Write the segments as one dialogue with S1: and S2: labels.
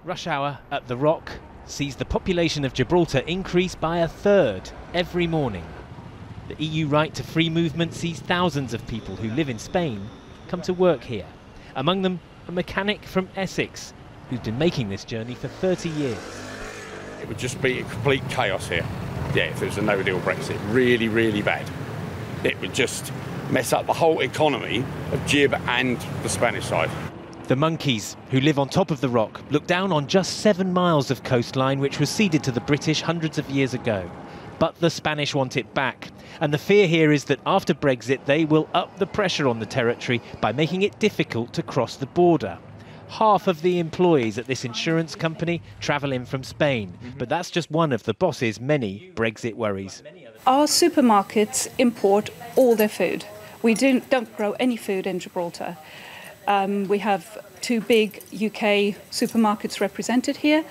S1: Rush hour at the Rock sees the population of Gibraltar increase by a third every morning. The EU right to free movement sees thousands of people who live in Spain come to work here. Among them, a mechanic from Essex who's been making this journey for 30 years.
S2: It would just be a complete chaos here. Yeah, if it was a no-deal Brexit, really, really bad. It would just mess up the whole economy of Gib and the Spanish side.
S1: The monkeys, who live on top of the Rock, look down on just 7 miles of coastline which was ceded to the British hundreds of years ago. But the Spanish want it back. And the fear here is that after Brexit, they will up the pressure on the territory by making it difficult to cross the border. Half of the employees at this insurance company travel in from Spain. But that's just one of the boss's many Brexit worries.
S3: Our supermarkets import all their food. We don't grow any food in Gibraltar. We have 2 big UK supermarkets represented here,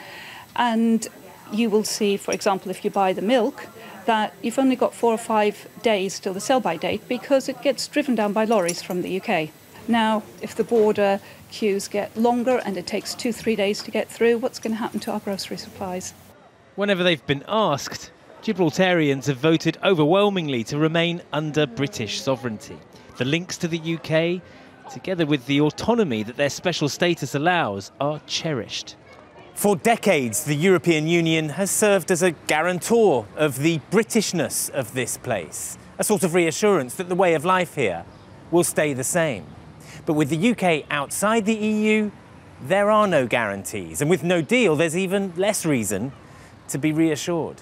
S3: and you will see, for example, if you buy the milk, that you've only got 4 or 5 days till the sell-by date because it gets driven down by lorries from the UK. Now, if the border queues get longer and it takes 2-3 days to get through, what's going to happen to our grocery supplies?
S1: Whenever they've been asked, Gibraltarians have voted overwhelmingly to remain under British sovereignty. The links to the UK, together with the autonomy that their special status allows, are cherished.
S4: For decades, the European Union has served as a guarantor of the Britishness of this place, a sort of reassurance that the way of life here will stay the same. But with the UK outside the EU, there are no guarantees, and with no deal, there's even less reason to be reassured.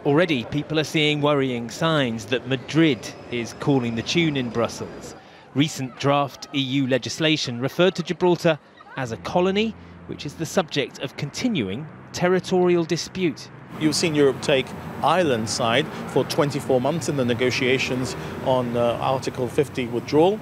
S1: Already, people are seeing worrying signs that Madrid is calling the tune in Brussels. Recent draft EU legislation referred to Gibraltar as a colony, which is the subject of continuing territorial dispute.
S5: You've seen Europe take Ireland's side for 24 months in the negotiations on Article 50 withdrawal.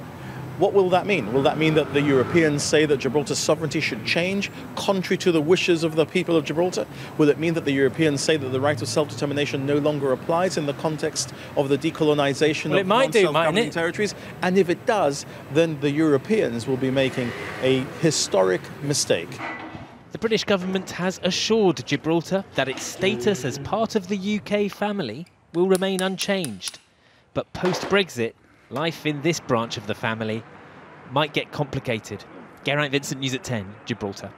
S5: What will that mean? Will that mean that the Europeans say that Gibraltar's sovereignty should change, contrary to the wishes of the people of Gibraltar? Will it mean that the Europeans say that the right of self-determination no longer applies in the context of the decolonisation of non-self-governing territories? And if it does, then the Europeans will be making a historic mistake.
S1: The British government has assured Gibraltar that its status as part of the UK family will remain unchanged. But post-Brexit, life in this branch of the family might get complicated. Geraint Vincent, News at 10, Gibraltar.